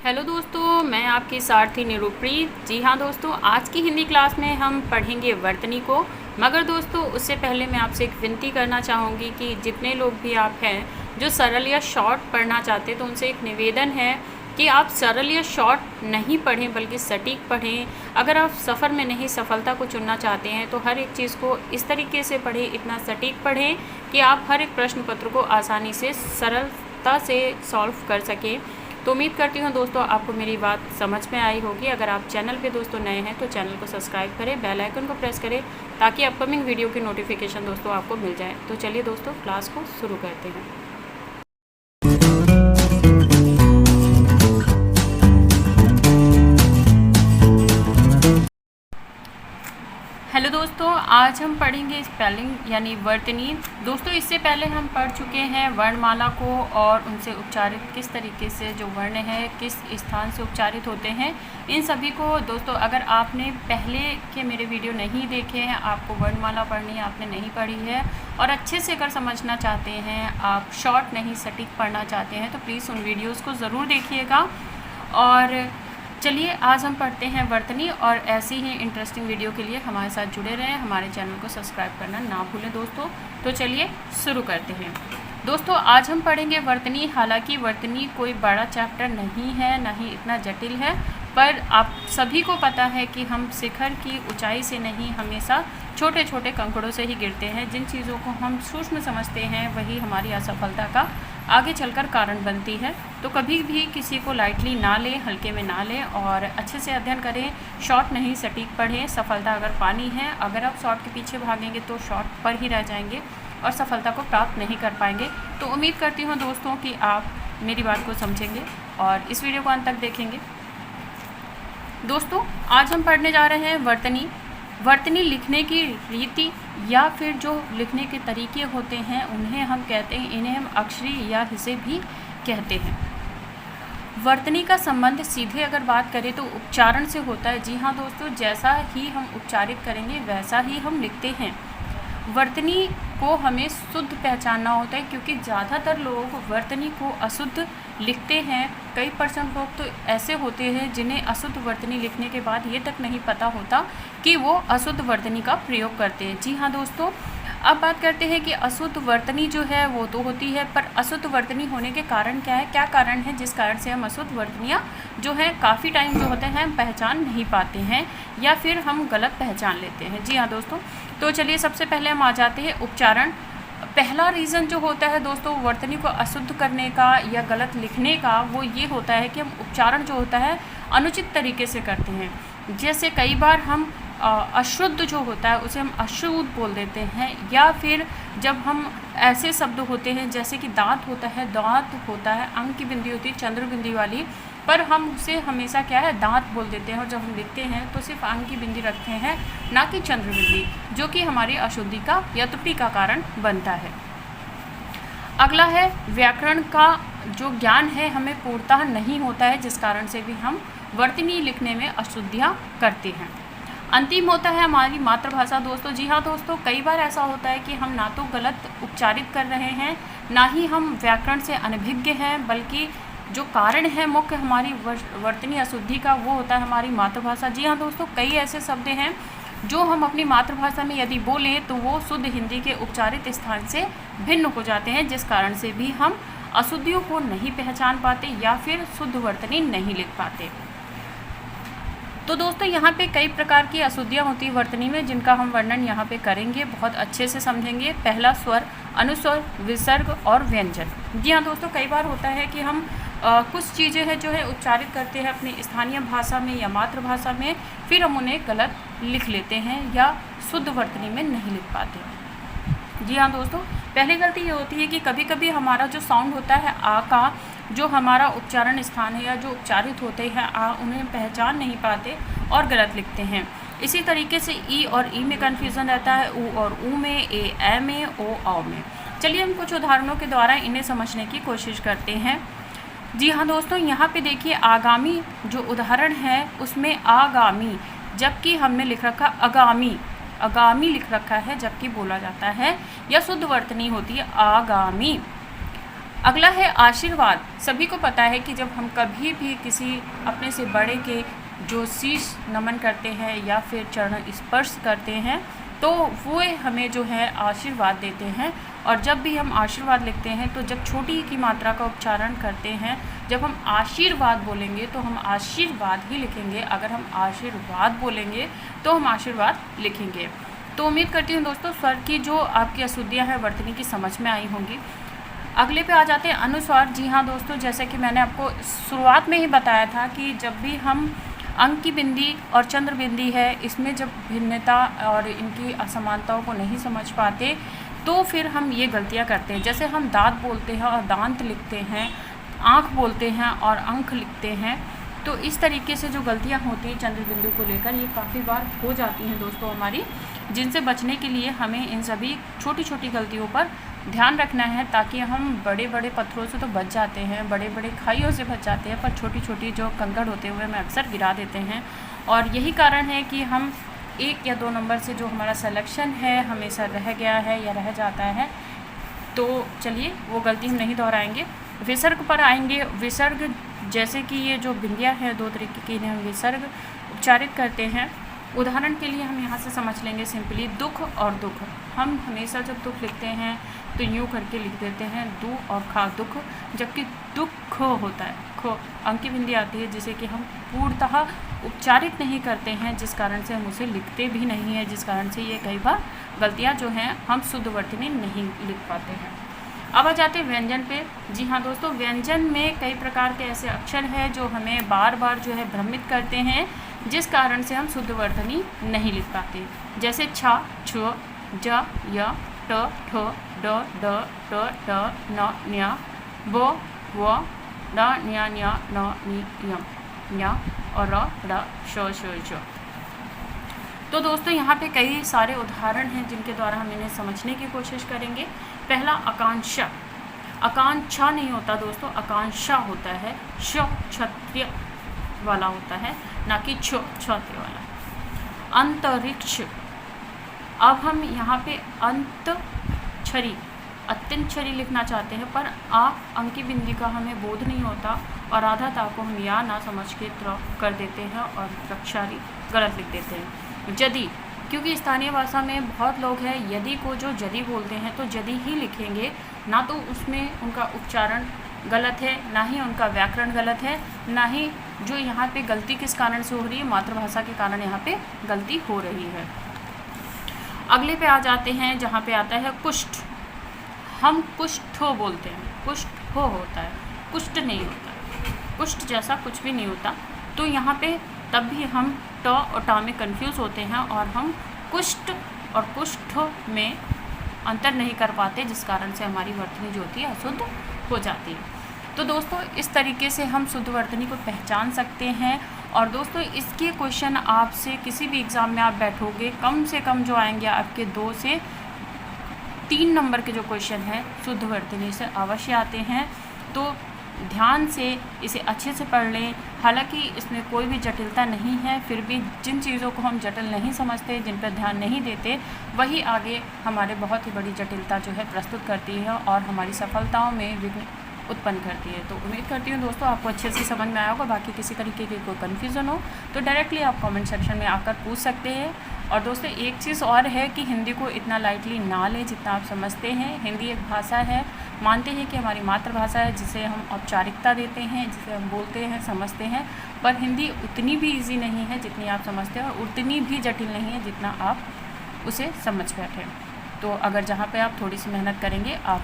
Hello दोस्तों, मैं आपकी सारथी निरूप्रीत। जी हाँ दोस्तों, आज की हिंदी क्लास में हम पढ़ेंगे वर्तनी को। मगर दोस्तों, उससे पहले मैं आपसे एक विनती करना चाहूँगी कि जितने लोग भी आप हैं जो सरल या शॉर्ट पढ़ना चाहते हैं, तो उनसे एक निवेदन है कि आप सरल या शॉर्ट नहीं पढ़ें बल्कि सटीक पढ़ें। अगर आप सफ़र में नहीं सफलता को चुनना चाहते हैं तो हर एक चीज़ को इस तरीके से पढ़ें, इतना सटीक पढ़ें कि आप हर एक प्रश्न पत्र को आसानी से सरलता से सॉल्व कर सकें। तो उम्मीद करती हूँ दोस्तों आपको मेरी बात समझ में आई होगी। अगर आप चैनल पे दोस्तों नए हैं तो चैनल को सब्सक्राइब करें, बेल आइकन को प्रेस करें ताकि अपकमिंग वीडियो की नोटिफिकेशन दोस्तों आपको मिल जाए। तो चलिए दोस्तों क्लास को शुरू करते हैं। हेलो दोस्तों, आज हम पढ़ेंगे स्पेलिंग यानी वर्तनी। दोस्तों इससे पहले हम पढ़ चुके हैं वर्णमाला को और उनसे उच्चारित किस तरीके से जो वर्ण है किस स्थान से उच्चारित होते हैं, इन सभी को दोस्तों अगर आपने पहले के मेरे वीडियो नहीं देखे हैं, आपको वर्णमाला पढ़नी है, आपने नहीं पढ़ी है और अच्छे से अगर समझना चाहते हैं, आप शॉर्ट नहीं सटीक पढ़ना चाहते हैं, तो प्लीज़ उन वीडियोज़ को ज़रूर देखिएगा। और चलिए आज हम पढ़ते हैं वर्तनी, और ऐसी ही इंटरेस्टिंग वीडियो के लिए हमारे साथ जुड़े रहें। हमारे चैनल को सब्सक्राइब करना ना भूलें दोस्तों। तो चलिए शुरू करते हैं। दोस्तों आज हम पढ़ेंगे वर्तनी। हालांकि वर्तनी कोई बड़ा चैप्टर नहीं है, ना ही इतना जटिल है, पर आप सभी को पता है कि हम शिखर की ऊंचाई से नहीं, हमेशा छोटे छोटे कंकड़ों से ही गिरते हैं। जिन चीज़ों को हम सूक्ष्म समझते हैं वही हमारी असफलता का आगे चलकर कारण बनती है। तो कभी भी किसी को लाइटली ना लें, हल्के में ना लें और अच्छे से अध्ययन करें। शॉर्ट नहीं सटीक पढ़ें। सफलता अगर पानी है, अगर आप शॉर्ट के पीछे भागेंगे तो शॉर्ट पर ही रह जाएंगे और सफलता को प्राप्त नहीं कर पाएंगे। तो उम्मीद करती हूँ दोस्तों कि आप मेरी बात को समझेंगे और इस वीडियो को अंत तक देखेंगे। दोस्तों आज हम पढ़ने जा रहे हैं वर्तनी। वर्तनी लिखने की रीति या फिर जो लिखने के तरीके होते हैं उन्हें हम कहते हैं, इन्हें हम अक्षरी या हिस्से भी कहते हैं। वर्तनी का संबंध सीधे अगर बात करें तो उच्चारण से होता है। जी हाँ दोस्तों, जैसा ही हम उच्चारित करेंगे वैसा ही हम लिखते हैं। वर्तनी को हमें शुद्ध पहचानना होता है, क्योंकि ज़्यादातर लोग वर्तनी को अशुद्ध लिखते हैं। कई परसेंट लोग तो ऐसे होते हैं जिन्हें अशुद्ध वर्तनी लिखने के बाद ये तक नहीं पता होता कि वो अशुद्ध वर्तनी का प्रयोग करते हैं। जी हाँ दोस्तों, अब बात करते हैं कि अशुद्ध वर्तनी जो है वो तो होती है, पर अशुद्ध वर्तनी होने के कारण क्या है, क्या कारण है जिस कारण से हम अशुद्ध वर्तनियाँ जो है काफ़ी टाइम जो होते हैं हम पहचान नहीं पाते हैं या फिर हम गलत पहचान लेते हैं। जी हाँ दोस्तों, तो चलिए सबसे पहले हम आ जाते हैं उच्चारण। पहला रीज़न जो होता है दोस्तों वर्तनी को अशुद्ध करने का या गलत लिखने का, वो ये होता है कि हम उच्चारण जो होता है अनुचित तरीके से करते हैं। जैसे कई बार हम अशुद्ध जो होता है उसे हम अशुद्ध बोल देते हैं, या फिर जब हम ऐसे शब्द होते हैं जैसे कि दांत होता है, दांत होता है, अंक की बिंदी होती है चंद्र बिंदी वाली, पर हम उसे हमेशा क्या है दांत बोल देते हैं, और जब हम लिखते हैं तो सिर्फ अंक की बिंदी रखते हैं, ना कि चंद्र बिंदी, जो कि हमारी अशुद्धि का या त्रुटि का कारण बनता है। अगला है व्याकरण का जो ज्ञान है हमें पूर्णतः नहीं होता है, जिस कारण से भी हम वर्तनी लिखने में अशुद्धियाँ करते हैं। अंतिम होता है हमारी मातृभाषा दोस्तों। जी हाँ दोस्तों, कई बार ऐसा होता है कि हम ना तो गलत उच्चारित कर रहे हैं, ना ही हम व्याकरण से अनभिज्ञ हैं, बल्कि जो कारण है मुख्य हमारी वर्तनी अशुद्धि का वो होता है हमारी मातृभाषा। जी हाँ दोस्तों, कई ऐसे शब्द हैं जो हम अपनी मातृभाषा में यदि बोलें तो वो शुद्ध हिंदी के उच्चारित स्थान से भिन्न हो जाते हैं, जिस कारण से भी हम अशुद्धियों को नहीं पहचान पाते या फिर शुद्ध वर्तनी नहीं लिख पाते। तो दोस्तों यहाँ पे कई प्रकार की अशुद्धियाँ होती है वर्तनी में, जिनका हम वर्णन यहाँ पे करेंगे, बहुत अच्छे से समझेंगे। पहला स्वर, अनुस्वर, विसर्ग और व्यंजन। जी हाँ दोस्तों, कई बार होता है कि हम कुछ चीज़ें हैं जो है उच्चारित करते हैं अपनी स्थानीय भाषा में या मातृभाषा में, फिर हम उन्हें गलत लिख लेते हैं या शुद्ध वर्तनी में नहीं लिख पाते। जी हाँ दोस्तों, पहली गलती ये होती है कि कभी कभी हमारा जो साउंड होता है आ का, जो हमारा उच्चारण स्थान है या जो उच्चारित होते हैं आ, उन्हें पहचान नहीं पाते और गलत लिखते हैं। इसी तरीके से ई और ई में कन्फ्यूज़न रहता है, ऊ और ऊ में, ए में, ओ औ में। चलिए हम कुछ उदाहरणों के द्वारा इन्हें समझने की कोशिश करते हैं। जी हाँ दोस्तों, यहाँ पे देखिए आगामी जो उदाहरण है उसमें आगामी, जबकि हमने लिख रखा आगामी, आगामी लिख रखा है, जबकि बोला जाता है या शुद्ध वर्तनी होती है आगामी। अगला है आशीर्वाद। सभी को पता है कि जब हम कभी भी किसी अपने से बड़े के जो शीश नमन करते हैं या फिर चरण स्पर्श करते हैं तो वो हमें जो है आशीर्वाद देते हैं। और जब भी हम आशीर्वाद लिखते हैं तो जब छोटी की मात्रा का उच्चारण करते हैं, जब हम आशीर्वाद बोलेंगे तो हम आशीर्वाद ही लिखेंगे, अगर हम आशीर्वाद बोलेंगे तो हम आशीर्वाद लिखेंगे। तो उम्मीद करती हूँ दोस्तों स्वर की जो आपकी अशुद्धियाँ हैं वर्तनी की समझ में आई होंगी। अगले पे आ जाते हैं अनुस्वार। जी हाँ दोस्तों, जैसे कि मैंने आपको शुरुआत में ही बताया था कि जब भी हम अंक की बिंदी और चंद्र बिंदी है, इसमें जब भिन्नता और इनकी असमानताओं को नहीं समझ पाते तो फिर हम ये गलतियाँ करते हैं। जैसे हम दांत बोलते हैं और दांत लिखते हैं, आँख बोलते हैं और अंक लिखते हैं, तो इस तरीके से जो गलतियाँ होती हैं चंद्र बिंदु को लेकर ये काफ़ी बार हो जाती हैं दोस्तों हमारी, जिनसे बचने के लिए हमें इन सभी छोटी छोटी गलतियों पर ध्यान रखना है, ताकि हम बड़े बड़े पत्थरों से तो बच जाते हैं, बड़े बड़े खाइयों से बच जाते हैं, पर छोटी छोटी जो कंकड़ होते हुए हमें अक्सर गिरा देते हैं। और यही कारण है कि हम 1 या 2 नंबर से जो हमारा सिलेक्शन है हमेशा रह गया है या रह जाता है। तो चलिए वो गलती हम नहीं दोहराएंगे। विसर्ग पर आएंगे। विसर्ग जैसे कि ये जो बिंदियाँ हैं 2 तरीके की, इन्हें हम विसर्ग उच्चारित करते हैं। उदाहरण के लिए हम यहाँ से समझ लेंगे सिंपली दुख और दुख। हम हमेशा जब दुख लिखते हैं तो यूँ करके लिख देते हैं दू और खा दुख, जबकि दुख होता है खो, अंक की बिंदी आती है जिसे कि हम पूर्णतः उच्चारित नहीं करते हैं, जिस कारण से हम उसे लिखते भी नहीं हैं, जिस कारण से ये कई बार गलतियाँ जो हैं हम शुद्ध वर्तनी नहीं लिख पाते हैं। अब आ जाते हैं व्यंजन पे। जी हाँ दोस्तों, व्यंजन में कई प्रकार के ऐसे अक्षर हैं जो हमें बार बार जो है भ्रमित करते हैं, जिस कारण से हम शुद्ध वर्तनी नहीं लिख पाते। जैसे छ, छ, ज, य, ट, ठ, ड, ड, ट, ट, न, न्य, ब, व, ड, न्य, न्य, न, नि, यम, न्य और र, ड, श, श, ज। तो दोस्तों यहाँ पे कई सारे उदाहरण हैं जिनके द्वारा हम इन्हें समझने की कोशिश करेंगे। पहला आकांक्षा। आकांक्षा नहीं होता दोस्तों, आकांक्षा होता है, श क्षत्रिय वाला होता है, ना कि छ क्षत्रिय वाला। अंतरिक्ष। अब हम यहाँ पे अंतछरी, अत्यंतछरी लिखना चाहते हैं, पर आ अंक की बिंदी का हमें बोध नहीं होता और आधा ता को हम या ना समझ के त्र कर देते हैं और रक्षारी गलत लिख देते हैं। यदि, क्योंकि स्थानीय भाषा में बहुत लोग हैं यदि को जो यदि बोलते हैं तो यदि ही लिखेंगे, ना तो उसमें उनका उच्चारण गलत है, ना ही उनका व्याकरण गलत है, ना ही जो यहाँ पे गलती किस कारण से हो रही है, मातृभाषा के कारण यहाँ पे गलती हो रही है। अगले पे आ जाते हैं जहाँ पे आता है कुष्ठ। हम कुष्ठो बोलते हैं, कुष्ठ हो होता है, कुष्ठ नहीं होता, कुष्ठ जैसा कुछ भी नहीं होता। तो यहाँ पे तब भी हम ट और टा में कंफ्यूज होते हैं और हम कुष्ठ और कुष्ठ में अंतर नहीं कर पाते, जिस कारण से हमारी वर्तनी जो होती है अशुद्ध हो जाती है। तो दोस्तों इस तरीके से हम शुद्ध वर्तनी को पहचान सकते हैं। और दोस्तों इसके क्वेश्चन आपसे किसी भी एग्ज़ाम में आप बैठोगे, कम से कम जो आएंगे आपके 2 से 3 नंबर के जो क्वेश्चन हैं शुद्ध वर्तनी से अवश्य आते हैं। तो ध्यान से इसे अच्छे से पढ़ लें। हालांकि इसमें कोई भी जटिलता नहीं है, फिर भी जिन चीज़ों को हम जटिल नहीं समझते, जिन पर ध्यान नहीं देते, वही आगे हमारे बहुत ही बड़ी जटिलता जो है प्रस्तुत करती है और हमारी सफलताओं में विघ्न उत्पन्न करती है। तो उम्मीद करती हूँ दोस्तों आपको अच्छे से समझ में आया होगा। बाकी किसी तरीके की कोई कन्फ्यूज़न हो तो डायरेक्टली आप कमेंट सेक्शन में आकर पूछ सकते हैं। और दोस्तों एक चीज़ और है कि हिंदी को इतना लाइटली ना लें जितना आप समझते हैं। हिंदी एक भाषा है, मानते हैं कि हमारी मातृभाषा है, जिसे हम औपचारिकता देते हैं, जिसे हम बोलते हैं, समझते हैं, पर हिंदी उतनी भी ईजी नहीं है जितनी आप समझते हैं और उतनी भी जटिल नहीं है जितना आप उसे समझ बैठे। तो अगर जहाँ पे आप थोड़ी सी मेहनत करेंगे, आप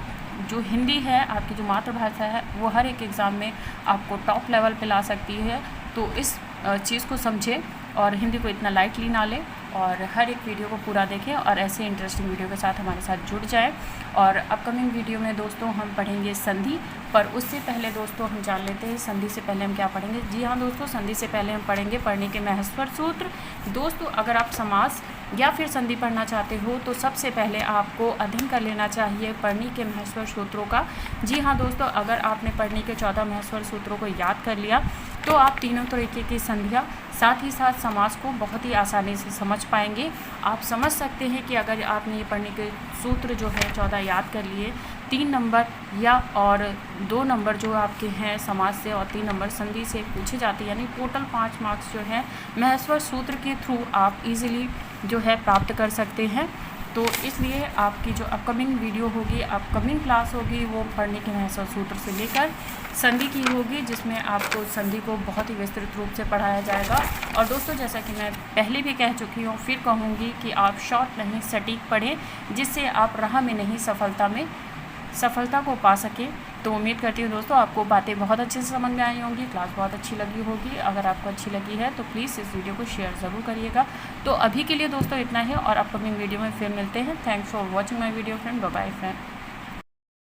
जो हिंदी है आपकी जो मातृभाषा है वो हर एक एग्ज़ाम में आपको टॉप लेवल पे ला सकती है। तो इस चीज़ को समझें और हिंदी को इतना लाइटली ना लें और हर एक वीडियो को पूरा देखें और ऐसे इंटरेस्टिंग वीडियो के साथ हमारे साथ जुड़ जाएं। और अपकमिंग वीडियो में दोस्तों हम पढ़ेंगे संधि, पर उससे पहले दोस्तों हम जान लेते हैं संधि से पहले हम क्या पढ़ेंगे। जी हाँ दोस्तों, संधि से पहले हम पढ़ेंगे पढ़ने के महस्वर सूत्र। दोस्तों अगर आप समास या फिर संधि पढ़ना चाहते हो तो सबसे पहले आपको अध्ययन कर लेना चाहिए पढ़नी के महस्वर सूत्रों का। जी हाँ दोस्तों, अगर आपने पढ़नी के 14 महस्वर सूत्रों को याद कर लिया तो आप तीनों तरीके की संधियाँ साथ ही साथ समास को बहुत ही आसानी से समझ पाएंगे। आप समझ सकते हैं कि अगर आपने ये पढ़ने के सूत्र जो है 14 याद कर लिए 3 नंबर या और 2 नंबर जो आपके हैं समाज से और 3 नंबर संधि से पूछे जाते हैं, यानी टोटल 5 मार्क्स जो है महस्वर सूत्र के थ्रू आप इजीली जो है प्राप्त कर सकते हैं। तो इसलिए आपकी जो अपकमिंग वीडियो होगी, अपकमिंग क्लास होगी, वो पढ़ने के महस्वर सूत्र से लेकर संधि की होगी, जिसमें आपको संधि को बहुत ही विस्तृत रूप से पढ़ाया जाएगा। और दोस्तों, जैसा कि मैं पहले भी कह चुकी हूँ, फिर कहूँगी कि आप शॉर्ट नहीं सटीक पढ़ें, जिससे आप राह में नहीं सफलता को पा सकें। तो उम्मीद करती हूँ दोस्तों आपको बातें बहुत अच्छे से समझ में आई होंगी, क्लास बहुत अच्छी लगी होगी। अगर आपको अच्छी लगी है तो प्लीज़ इस वीडियो को शेयर ज़रूर करिएगा। तो अभी के लिए दोस्तों इतना ही, और अपकमिंग वीडियो में फिर मिलते हैं। Thanks for watching my video friend. Bye bye friend.